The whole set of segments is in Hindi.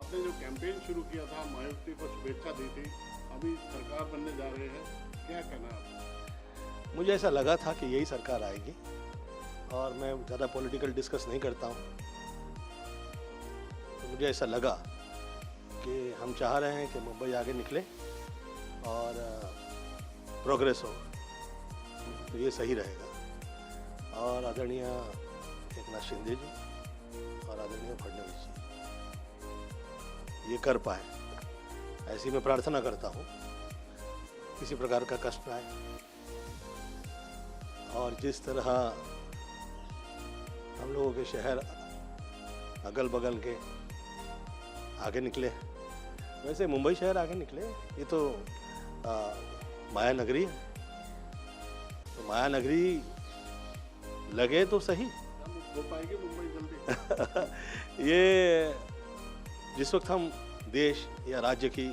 आपने जो कैंपेन शुरू किया था, मायावती को शुभेच्छा दी थी, अभी सरकार बनने जा रहे हैं, क्या कहना है आपका? मुझे ऐसा लगा था कि यही सरकार आएगी और मैं ज़्यादा पॉलिटिकल डिस्कस नहीं करता हूँ। तो मुझे ऐसा लगा कि हम चाह रहे हैं कि मुंबई आगे निकले और प्रोग्रेस हो, तो ये सही रहेगा। और आदरणीय एकनाथ शिंदे जी और आदरणीय फडणवीस जी ये कर पाए, ऐसी मैं प्रार्थना करता हूँ, किसी प्रकार का कष्ट ना आए। और जिस तरह हम लोगों के शहर अगल बगल के आगे निकले, वैसे मुंबई शहर आगे निकले। ये तो माया नगरी है, तो माया नगरी लगे तो सही। हो पाएगी मुंबई जल्दी? ये जिस वक्त हम देश या राज्य की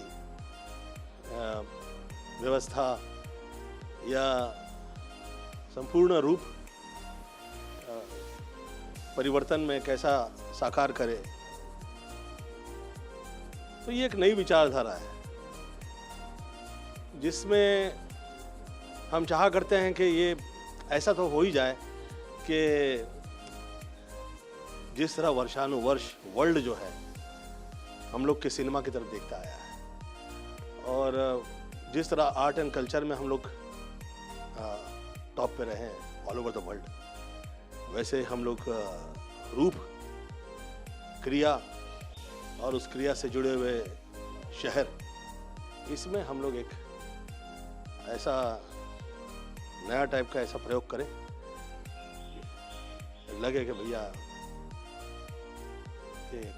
व्यवस्था या संपूर्ण रूप परिवर्तन में कैसा साकार करे, तो ये एक नई विचारधारा है जिसमें हम चाहा करते हैं कि ये ऐसा तो हो ही जाए कि जिस तरह वर्षानुवर्ष वर्ल्ड जो है हम लोग के सिनेमा की तरफ देखता आया है और जिस तरह आर्ट एंड कल्चर में हम लोग टॉप पे रहे हैं ऑल ओवर द वर्ल्ड, वैसे हम लोग रूप, क्रिया और उस क्रिया से जुड़े हुए शहर, इसमें हम लोग एक ऐसा नया टाइप का ऐसा प्रयोग करें, लगे कि भैया एक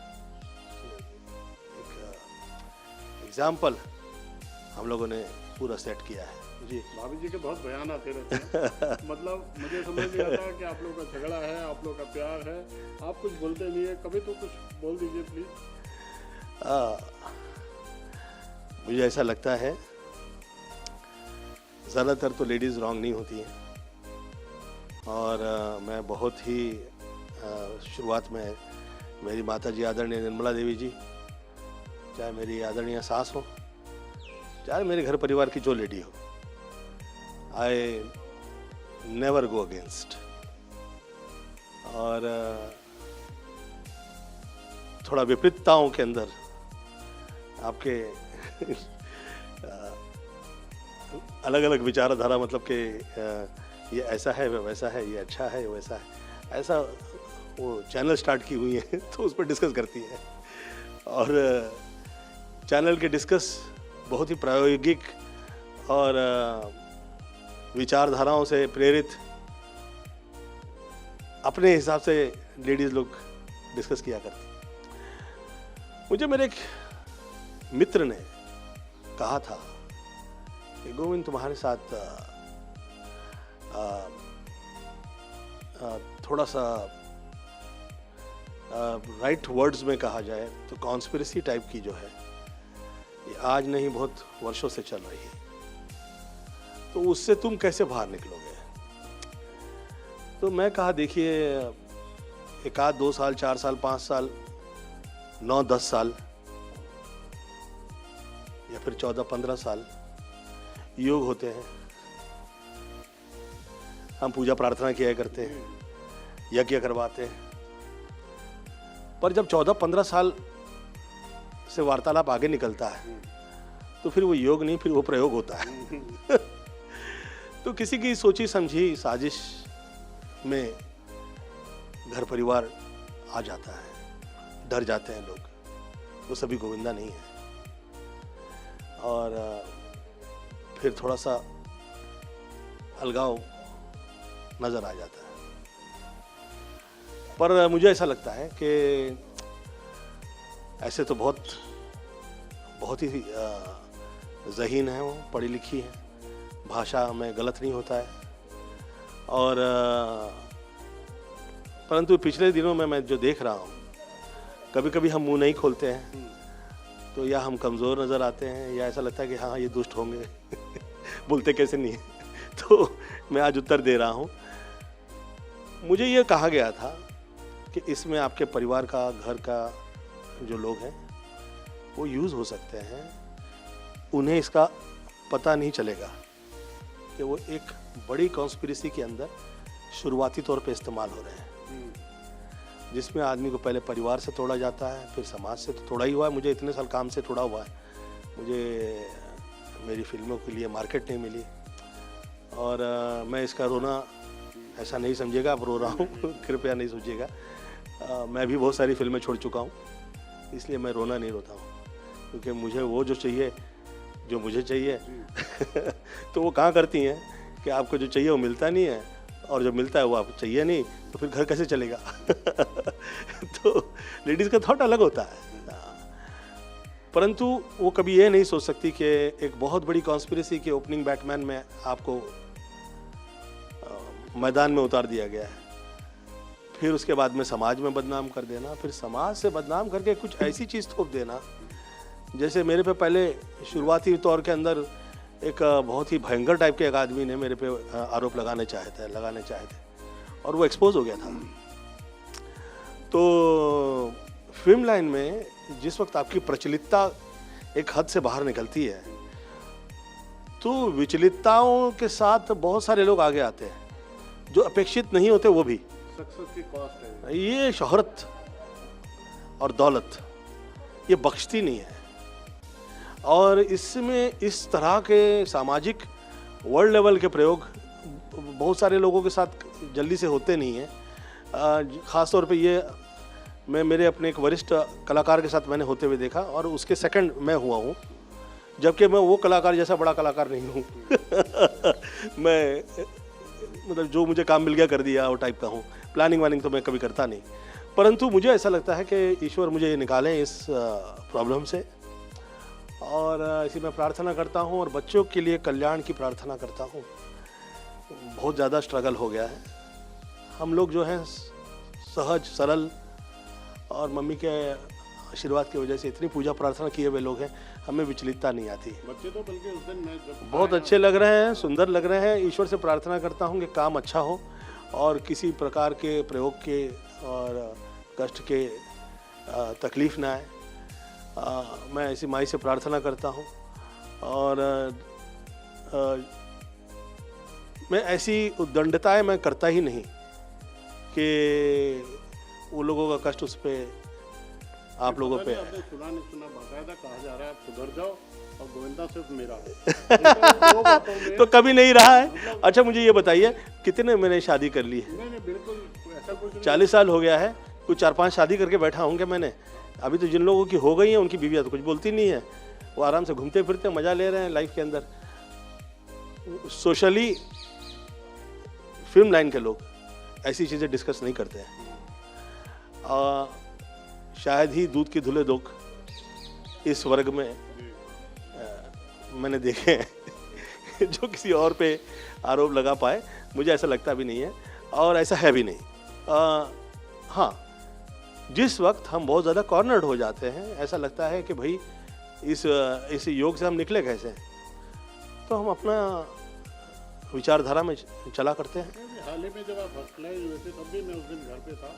एग्जाम्पल हम लोगों ने पूरा सेट किया है। जी, भाभी जी के बहुत बयान आते रहते हैं। मतलब मुझे समझ नहीं आता कि आप लोग का झगड़ा है, आप लोग का प्यार है, आप कुछ बोलते नहीं है, कभी तो कुछ बोल दीजिए प्लीज। मुझे ऐसा लगता है ज़्यादातर तो लेडीज़ रॉन्ग नहीं होती हैं और मैं बहुत ही शुरुआत में मेरी माता जी आदरणीय निर्मला देवी जी, चाहे मेरी आदरणीय सास हो, चाहे मेरे घर परिवार की जो लेडी हो, आई नेवर गो अगेंस्ट। और थोड़ा विपरीतताओं के अंदर आपके अलग अलग विचारधारा, मतलब कि ये ऐसा है, वैसा है, ये अच्छा है, वैसा है, ऐसा वो चैनल स्टार्ट की हुई है तो उस पर डिस्कस करती है। और चैनल के डिस्कस बहुत ही प्रायोगिक और विचारधाराओं से प्रेरित अपने हिसाब से लेडीज़ लोग डिस्कस किया करती। मुझे मेरे एक मित्र ने कहा था कि गोविंद, तुम्हारे साथ थोड़ा सा राइट वर्ड्स में कहा जाए तो कॉन्स्पिरेसी टाइप की जो है ये आज नहीं बहुत वर्षों से चल रही है, तो उससे तुम कैसे बाहर निकलोगे? तो मैं कहा, देखिए, एक आध 2 साल, 4 साल, 5 साल, 9-10 साल या फिर 14-15 साल योग होते हैं, हम पूजा प्रार्थना किया करते हैं, यज्ञ करवाते हैं, पर जब 14-15 साल से वार्तालाप आगे निकलता है तो फिर वो योग नहीं, फिर वो प्रयोग होता है। तो किसी की सोची समझी साजिश में घर परिवार आ जाता है, डर जाते हैं लोग, वो सभी गोविंदा नहीं है। और फिर थोड़ा सा अलगाव नजर आ जाता है। पर मुझे ऐसा लगता है कि ऐसे तो बहुत ही ज़हीन है, वो पढ़ी लिखी है, भाषा में गलत नहीं होता है। और परंतु पिछले दिनों में मैं जो देख रहा हूँ, कभी कभी हम मुंह नहीं खोलते हैं तो या हम कमज़ोर नज़र आते हैं या ऐसा लगता है कि हाँ ये दुष्ट होंगे बोलते कैसे नहीं है। तो मैं आज उत्तर दे रहा हूँ। मुझे ये कहा गया था कि इसमें आपके परिवार का, घर का जो लोग हैं वो यूज़ हो सकते हैं, उन्हें इसका पता नहीं चलेगा कि वो एक बड़ी कॉन्स्पिरेसी के अंदर शुरुआती तौर पे इस्तेमाल हो रहे हैं, जिसमें आदमी को पहले परिवार से तोड़ा जाता है, फिर समाज से तो तोड़ा ही हुआ है। मुझे इतने साल काम से तोड़ा हुआ है, मुझे मेरी फिल्मों के लिए मार्केट नहीं मिली, और मैं इसका रोना ऐसा नहीं समझिएगा, अब रो रहा हूँ कृपया नहीं सोचिएगा। मैं भी बहुत सारी फिल्में छोड़ चुका हूँ, इसलिए मैं रोना नहीं रोता हूँ, क्योंकि मुझे वो जो चाहिए, जो मुझे चाहिए तो वो कहाँ करती हैं कि आपको जो चाहिए वो मिलता नहीं है, और जो मिलता है वो आपको चाहिए नहीं, तो फिर घर कैसे चलेगा तो लेडीज़ का थॉट अलग होता है, परंतु वो कभी ये नहीं सोच सकती कि एक बहुत बड़ी कॉन्स्पिरेसी के ओपनिंग बैटमैन में आपको मैदान में उतार दिया गया है, फिर उसके बाद में समाज में बदनाम कर देना, फिर समाज से बदनाम करके कुछ ऐसी चीज़ थोप देना। जैसे मेरे पे पहले शुरुआती तौर के अंदर एक बहुत ही भयंकर टाइप के एक आदमी ने मेरे पे आरोप लगाने चाहे थे और वो एक्सपोज हो गया था। तो फिल्म लाइन में जिस वक्त आपकी प्रचलितता एक हद से बाहर निकलती है, तो विचलितताओं के साथ बहुत सारे लोग आगे आते हैं जो अपेक्षित नहीं होते, वो भी। सक्सेस की कॉस्ट है ये शोहरत और दौलत ये बख्शती नहीं है, और इसमें इस तरह के सामाजिक वर्ल्ड लेवल के प्रयोग बहुत सारे लोगों के साथ जल्दी से होते नहीं हैं। ख़ास तौर पे ये मैं मेरे अपने एक वरिष्ठ कलाकार के साथ मैंने होते हुए देखा, और उसके सेकंड मैं हुआ हूँ, जबकि मैं वो कलाकार जैसा बड़ा कलाकार नहीं हूँ मैं मतलब जो मुझे काम मिल गया कर दिया वो टाइप का हूँ, प्लानिंग वानिंग तो मैं कभी करता नहीं। परंतु मुझे ऐसा लगता है कि ईश्वर मुझे निकालें इस प्रॉब्लम से, और इसी में प्रार्थना करता हूँ, और बच्चों के लिए कल्याण की प्रार्थना करता हूँ। बहुत ज़्यादा स्ट्रगल हो गया है, हम लोग जो हैं सहज सरल और मम्मी के आशीर्वाद की वजह से इतनी पूजा प्रार्थना किए हुए लोग हैं, हमें विचलितता नहीं आती। बच्चे तो बल्कि उस दिन मैं जब बहुत अच्छे लग रहे हैं, सुंदर लग रहे हैं। ईश्वर से प्रार्थना करता हूँ कि काम अच्छा हो और किसी प्रकार के प्रयोग के और कष्ट के तकलीफ ना आए। मैं ऐसी माई से प्रार्थना करता हूँ, और मैं ऐसी उद्दंडताएं मैं करता ही नहीं कि वो लोगों का कष्ट उस पे आप लोगों पे आपने सुना नहीं सुना, बाकायदा कहा जा रहा है आप सुधर जाओ और गोविंदा सिर्फ मेरा है दो बातों में तो कभी नहीं रहा है। अच्छा मुझे ये बताइए, कितने मैंने शादी कर ली है? नहीं बिल्कुल ऐसा कुछ नहीं। 40 साल हो गया है, कुछ 4-5 शादी करके बैठा हूँ क्या मैंने? अभी तो जिन लोगों की हो गई हैं उनकी बीवियाँ तो कुछ बोलती नहीं है, वो आराम से घूमते फिरते मज़ा ले रहे हैं लाइफ के अंदर। सोशली फिल्म लाइन के लोग ऐसी चीज़ें डिस्कस नहीं करते हैं। शायद ही दूध की धुले दोख इस वर्ग में मैंने देखे हैं जो किसी और पे आरोप लगा पाए, मुझे ऐसा लगता भी नहीं है और ऐसा है भी नहीं। हाँ, जिस वक्त हम बहुत ज़्यादा कॉर्नर्ड हो जाते हैं, ऐसा लगता है कि भाई इस योग से हम निकले कैसे, तो हम अपना विचारधारा में चला करते हैं। हाल ही में जब आप हॉस्पिटलाइज हुए थे तब भी मैं उस दिन घर पे था,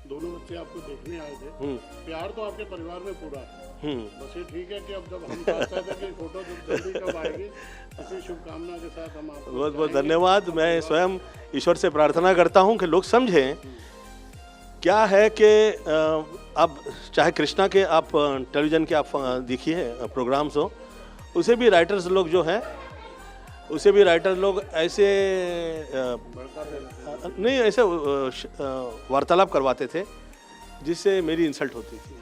दोनों बच्चे आपको देखने आए थे। प्यार तो आपके परिवार में पूरा है, बस ये ठीक है कि अब जब हम साथ साथ हैं कि फोटो जल्दी कब आएगी, इसी शुभकामना के साथ हम आपको बहुत बहुत धन्यवाद। मैं स्वयं ईश्वर से प्रार्थना करता हूँ कि लोग समझें क्या है कि अब चाहे कृष्णा के आप टेलीविज़न के आप देखिए प्रोग्राम्स हो, उसे भी राइटर्स लोग जो हैं, उसे भी राइटर लोग ऐसे नहीं ऐसे वार्तालाप करवाते थे जिससे मेरी इंसल्ट होती थी।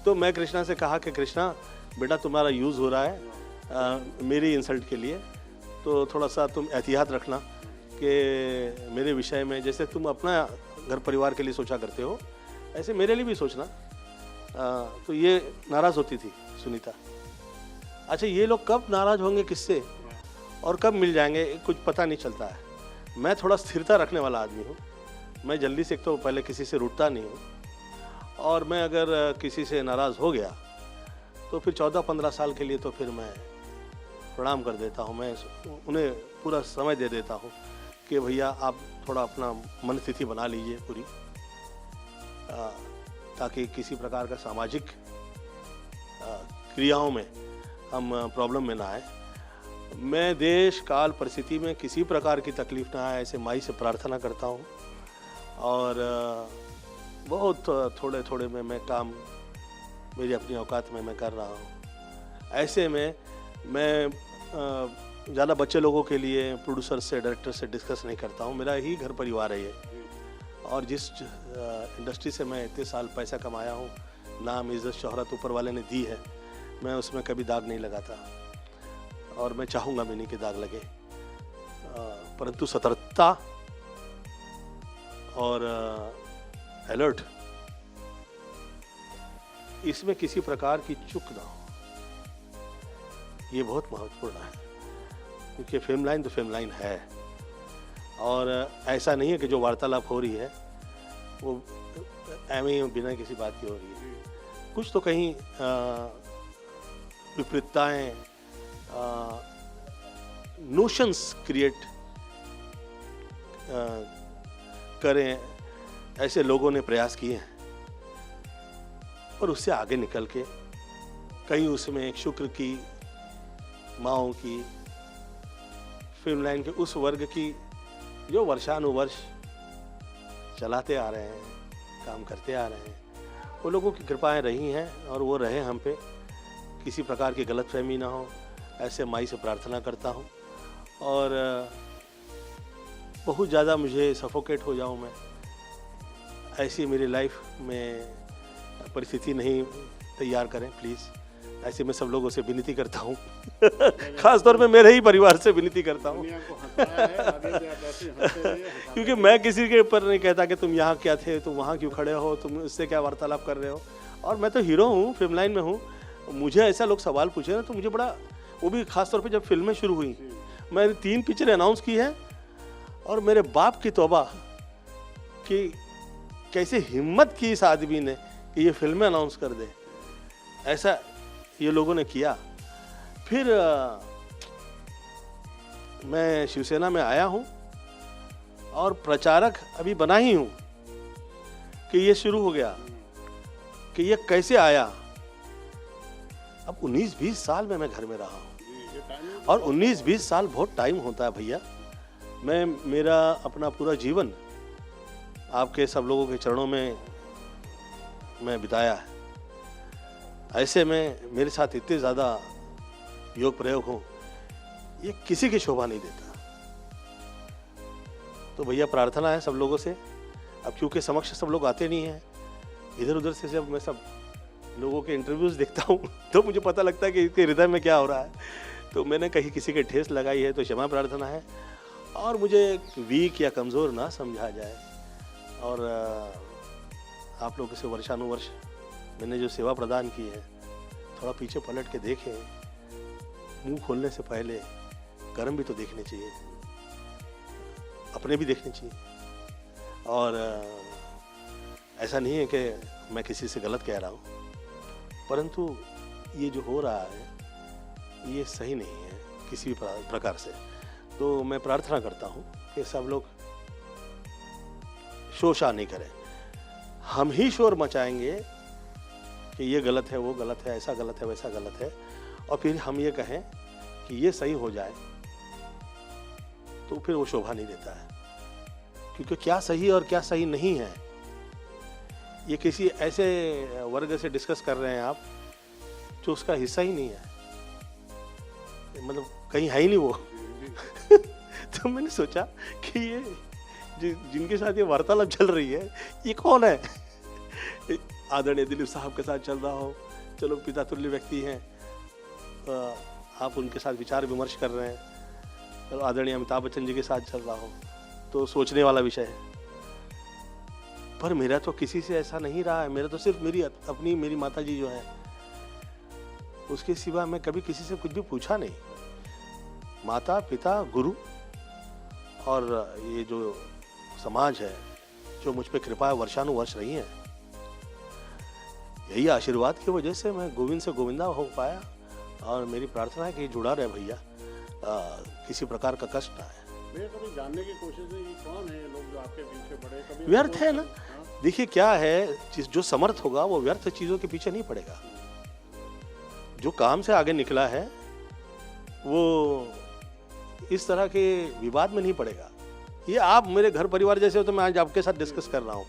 तो मैं कृष्णा से कहा कि कृष्णा बेटा तुम्हारा यूज़ हो रहा है मेरी इंसल्ट के लिए, तो थोड़ा सा तुम एहतियात रखना कि मेरे विषय में जैसे तुम अपना घर परिवार के लिए सोचा करते हो ऐसे मेरे लिए भी सोचना। तो ये नाराज़ होती थी सुनीता। अच्छा, ये लोग कब नाराज़ होंगे किससे और कब मिल जाएंगे कुछ पता नहीं चलता है। मैं थोड़ा स्थिरता रखने वाला आदमी हूँ, मैं जल्दी से एक तो पहले किसी से रूठता नहीं हूँ, और मैं अगर किसी से नाराज़ हो गया तो फिर 14-15 साल के लिए तो फिर मैं प्रणाम कर देता हूँ। मैं उन्हें पूरा समय दे देता हूँ कि भैया आप थोड़ा अपना मन स्थिति बना लीजिए पूरी, ताकि किसी प्रकार का सामाजिक क्रियाओं में हम प्रॉब्लम में ना आए। मैं देश काल परिस्थिति में किसी प्रकार की तकलीफ ना आए ऐसे माई से प्रार्थना करता हूँ। और बहुत थोड़े थोड़े में मैं काम मेरी अपनी औकात में मैं कर रहा हूँ। ऐसे में मैं ज़्यादा बच्चे लोगों के लिए प्रोड्यूसर से डायरेक्टर से डिस्कस नहीं करता हूँ। मेरा ही घर परिवार है ये, और जिस इंडस्ट्री से मैं इतने साल पैसा कमाया हूँ, नाम इज़्ज़त शोहरत ऊपर वाले ने दी है, मैं उसमें कभी दाग नहीं लगाता और मैं चाहूँगा भी नहीं कि दाग लगे। परंतु सतर्कता और अलर्ट, इसमें किसी प्रकार की चूक ना हो, ये बहुत महत्वपूर्ण है। क्योंकि फिल्म लाइन तो फिल्म लाइन है, और ऐसा नहीं है कि जो वार्तालाप हो रही है वो एवं बिना किसी बात की हो रही है। कुछ तो कहीं विपरीतताएं, नोशंस क्रिएट करें, ऐसे लोगों ने प्रयास किए हैं, और उससे आगे निकल के कहीं उसमें एक शुक्र की, माओं की, फिल्म लाइन के उस वर्ग की जो वर्षानुवर्ष चलाते आ रहे हैं, काम करते आ रहे हैं, वो लोगों की कृपाएं रही हैं और वो रहे हम पे, किसी प्रकार की गलतफहमी ना हो, ऐसे माई से प्रार्थना करता हूँ। और बहुत ज़्यादा मुझे सफोकेट हो जाऊँ मैं, ऐसी मेरी लाइफ में परिस्थिति नहीं तैयार करें प्लीज़। ऐसे मैं सब लोगों से विनती करता हूँ खास तौर पे मेरे ही परिवार से विनती करता हूँ क्योंकि मैं किसी के ऊपर नहीं कहता कि तुम यहाँ क्या थे, तुम वहाँ क्यों खड़े हो, तुम इससे क्या वार्तालाप कर रहे हो। और मैं तो हीरो हूँ, फिल्म लाइन में हूँ, मुझे ऐसा लोग सवाल पूछे ना तो मुझे बड़ा, वो भी खास तौर पे जब फिल्में शुरू हुई, मैंने 3 पिक्चरें अनाउंस की है और मेरे बाप की तौबा कि कैसे हिम्मत की इस आदमी ने कि ये फिल्में अनाउंस कर दे, ऐसा ये लोगों ने किया। फिर मैं शिवसेना में आया हूँ और प्रचारक अभी बना ही हूँ कि ये शुरू हो गया कि ये कैसे आया। अब 19-20 साल में मैं घर में रहा हूँ, और 19-20 साल बहुत टाइम होता है भैया। मैं मेरा अपना पूरा जीवन आपके सब लोगों के चरणों में मैं बिताया है। ऐसे में मेरे साथ इतने ज़्यादा योग प्रयोग हो, ये किसी की शोभा नहीं देता। तो भैया प्रार्थना है सब लोगों से। अब क्योंकि समक्ष सब लोग आते नहीं हैं, इधर उधर से जब मैं सब लोगों के इंटरव्यूज़ देखता हूँ तो मुझे पता लगता है कि इसके हृदय में क्या हो रहा है। तो मैंने कहीं किसी के ठेस लगाई है तो क्षमा प्रार्थना है, और मुझे वीक या कमज़ोर ना समझा जाए। और आप लोगों से वर्षानुवर्ष मैंने जो सेवा प्रदान की है, थोड़ा पीछे पलट के देखें, मुंह खोलने से पहले कर्म भी तो देखने चाहिए, अपने भी देखने चाहिए। और ऐसा नहीं है कि मैं किसी से गलत कह रहा हूँ, परंतु ये जो हो रहा है ये सही नहीं है किसी भी प्रकार से। तो मैं प्रार्थना करता हूँ कि सब लोग शोषा नहीं करें। हम ही शोर मचाएंगे कि ये गलत है, वो गलत है, ऐसा गलत है, वैसा गलत है, और फिर हम ये कहें कि ये सही हो जाए, तो फिर वो शोभा नहीं देता है। क्योंकि क्या सही और क्या सही नहीं है, ये किसी ऐसे वर्ग से डिस्कस कर रहे हैं आप जो उसका हिस्सा ही नहीं है, मतलब कहीं है ही नहीं वो तो मैंने सोचा कि ये जिनके साथ ये वार्तालाप चल रही है ये कौन है। आदरणीय दिलीप साहब के साथ चल रहा हो, चलो पिता तुल्य व्यक्ति हैं, आप उनके साथ विचार विमर्श कर रहे हैं। चलो आदरणीय अमिताभ बच्चन जी के साथ चल रहा हो तो सोचने वाला विषय है। पर मेरा तो किसी से ऐसा नहीं रहा है, मेरा तो सिर्फ मेरी माता जी जो है, उसके सिवा मैं कभी किसी से कुछ भी पूछा नहीं। माता पिता गुरु और ये जो समाज है जो मुझ पे कृपा वर्षानुवर्ष रही है, यही आशीर्वाद की वजह से मैं गोविंद से गोविंदा हो पाया। और मेरी प्रार्थना है कि जुड़ा रहे भैया, किसी प्रकार का कष्ट ना आए। मैं कभी जानने की कोशिश नहीं, कौन है लोग जो आपके पीछे पड़े, कभी व्यर्थ है ना। देखिए क्या है, जो समर्थ होगा वो व्यर्थ चीजों के पीछे नहीं पड़ेगा। जो काम से आगे निकला है वो इस तरह के विवाद में नहीं पड़ेगा। ये आप मेरे घर परिवार जैसे हो तो मैं आज आपके साथ डिस्कस कर रहा हूँ।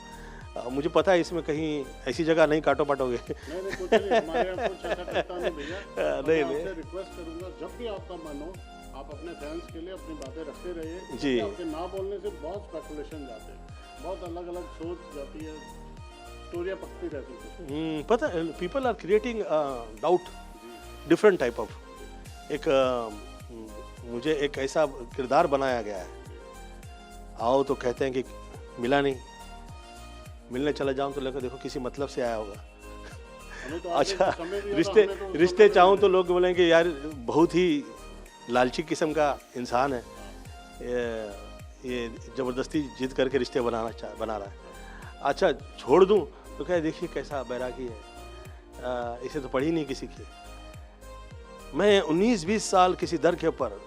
मुझे पता है इसमें कहीं ऐसी जगह नहीं काटो पाटोगे। नहीं, कुछ नहीं, हमारे यहाँ कुछ ऐसा करता नहीं भैया। नहीं, मैं आपसे रिक्वेस्ट करूंगा, जब भी आपका मन हो आप अपने फैंस के लिए अपनी बातें रखते रहिए जी। आपके ना बोलने से बहुत स्पेकुलेशन जाते हैं, बहुत अलग अलग सोच जाती है, स्टोरियाँ पकती रहती है। पता है, people are creating doubt different type of. एक मुझे एक ऐसा किरदार बनाया गया है, आओ तो कहते हैं कि मिला नहीं, मिलने चला जाऊं तो लगा देखो किसी मतलब से आया होगा। तो अच्छा, रिश्ते रिश्ते चाहूं तो लोग बोलेंगे यार बहुत ही लालची किस्म का इंसान है, ये ज़बरदस्ती जिद करके रिश्ते बना रहा है। अच्छा छोड़ दूं तो क्या देखिए कैसा बैरागी है, इसे तो पढ़ी नहीं किसी की। मैं 19-20 साल किसी दर के ऊपर,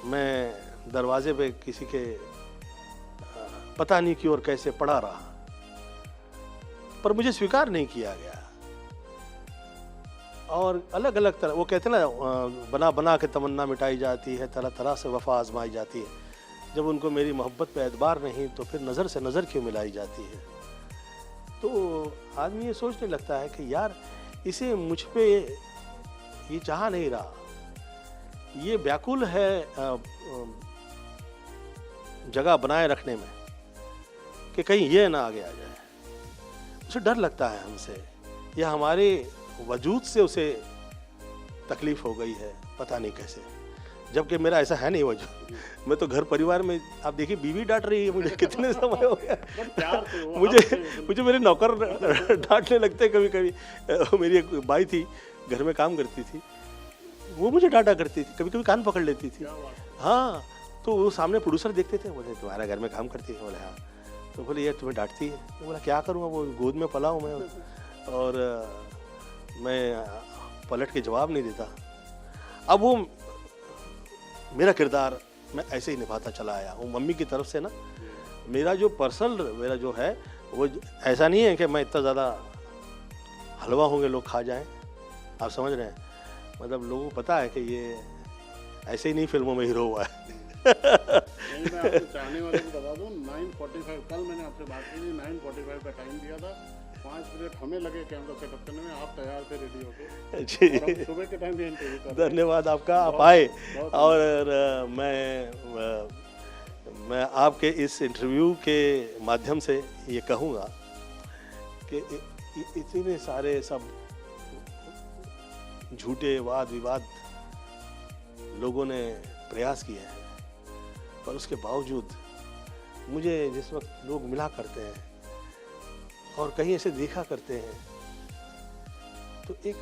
मैं दरवाजे पे किसी के पता नहीं क्यों और कैसे पड़ा रहा, पर मुझे स्वीकार नहीं किया गया। और अलग अलग तरह, वो कहते हैं ना, बना बना के तमन्ना मिटाई जाती है, तरह तरह से वफा आजमाई जाती है। जब उनको मेरी मोहब्बत पे एतबार नहीं तो फिर नज़र से नज़र क्यों मिलाई जाती है। तो आदमी ये सोचने लगता है कि यार इसे मुझ पे ये चाह नहीं रहा, ये व्याकुल है जगह बनाए रखने में कि कहीं ये ना आगे आ जाए। उसे डर लगता है हमसे, या हमारे वजूद से उसे तकलीफ हो गई है, पता नहीं कैसे, जबकि मेरा ऐसा है नहीं वजूद। मैं तो घर परिवार में, आप देखिए बीवी डांट रही है मुझे, कितने समय हो गया मुझे मेरे नौकर डांटने लगते कभी कभी। मेरी एक बाई थी, घर में काम करती थी, वो मुझे डांटा करती थी, कभी कभी कान पकड़ लेती थी। हाँ, तो वो सामने प्रोड्यूसर देखते थे, बोले तुम्हारा घर में काम करती है? बोले हाँ। तो बोले ये तुम्हें डांटती है? तो बोला क्या करूँगा, वो गोद में पला हूँ मैं, और मैं पलट के जवाब नहीं देता। अब वो मेरा किरदार मैं ऐसे ही निभाता चला आया हूँ। मम्मी की तरफ से ना, मेरा जो पर्सनल मेरा जो है वो ऐसा नहीं है कि मैं इतना ज़्यादा हलवा होंगे लोग खा जाएं, आप समझ रहे हैं। मतलब लोगों को पता है कि ये ऐसे ही नहीं फिल्मों में हीरो हुआ है। नहीं, मैं आपको चाहने वाले को बता दूं, 9:45 कल मैंने आपसे बात की थी, 9:45 का टाइम दिया था, 5 मिनट हमें लगे कैमरा सेटअप करने में, आप तैयार थे रेडी होके जी। सुबह के टाइम भी इंटरव्यू कर, धन्यवाद आपका, आप आए। और मैं आपके इस इंटरव्यू के माध्यम से ये कहूँगा कि इतने सारे सब झूठे वाद विवाद लोगों ने प्रयास किए हैं, पर उसके बावजूद मुझे जिस वक्त लोग मिला करते हैं और कहीं ऐसे देखा करते हैं तो एक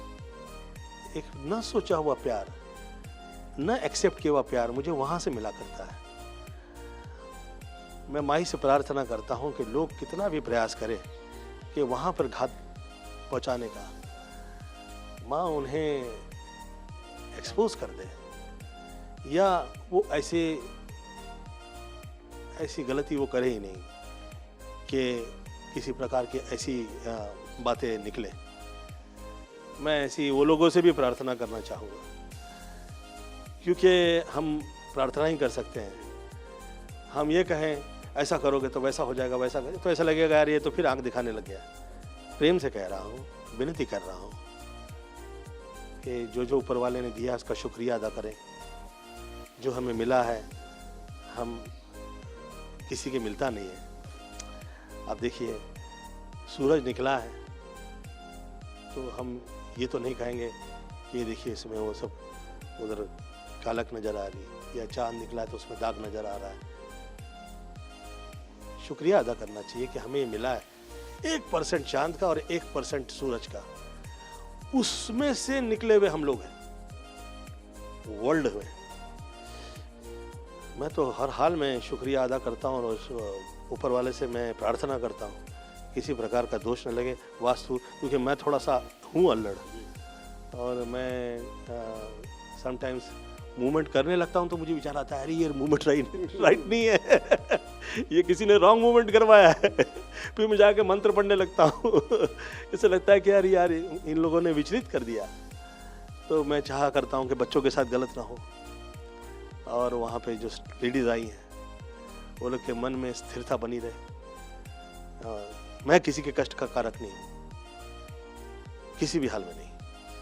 न सोचा हुआ प्यार, न एक्सेप्ट किया हुआ प्यार मुझे वहाँ से मिला करता है। मैं माई से प्रार्थना करता हूँ कि लोग कितना भी प्रयास करें कि वहाँ पर घात पहुँचाने का, माँ उन्हें एक्सपोज कर दे, या वो ऐसी गलती वो करे ही नहीं कि किसी प्रकार की ऐसी बातें निकले। मैं ऐसी वो लोगों से भी प्रार्थना करना चाहूँगा, क्योंकि हम प्रार्थना ही कर सकते हैं। हम ये कहें ऐसा करोगे तो वैसा हो जाएगा, वैसा करें तो ऐसा लगेगा यार ये तो फिर आंख दिखाने लग गया। प्रेम से कह रहा हूँ, विनती कर रहा हूँ कि जो ऊपर वाले ने दिया उसका शुक्रिया अदा करें। जो हमें मिला है, हम किसी के मिलता नहीं है। आप देखिए सूरज निकला है तो हम ये तो नहीं कहेंगे कि ये देखिए इसमें वो सब उधर कालक नज़र आ रही, या चांद निकला है तो उसमें दाग नज़र आ रहा है। शुक्रिया अदा करना चाहिए कि हमें ये मिला है, 1% चांद का और 1% सूरज का, उसमें से निकले हुए हम लोग हैं वर्ल्ड में। मैं तो हर हाल में शुक्रिया अदा करता हूँ और ऊपर वाले से मैं प्रार्थना करता हूँ किसी प्रकार का दोष न लगे वास्तु, क्योंकि मैं थोड़ा सा हूँ अल्लड़, और मैं समटाइम्स मूवमेंट करने लगता हूँ तो मुझे विचार आता है अरे ये मूवमेंट राइट नहीं है ये किसी ने रॉन्ग मूवमेंट करवाया है फिर मैं जाके मंत्र पढ़ने लगता हूँ। इससे लगता है कि यार यार इन लोगों ने विचलित कर दिया। तो मैं चाहा करता हूँ कि बच्चों के साथ गलत ना हो, और वहाँ पे जो लेडीज आई हैं वो लोग के मन में स्थिरता बनी रहे। और मैं किसी के कष्ट का कारक नहीं हूँ, किसी भी हाल में नहीं।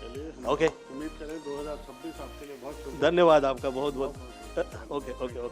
चलिए, ओके, उम्मीद करें 2026 आपके लिए बहुत शुभ। धन्यवाद आपका बहुत बहुत। Okay okay okay.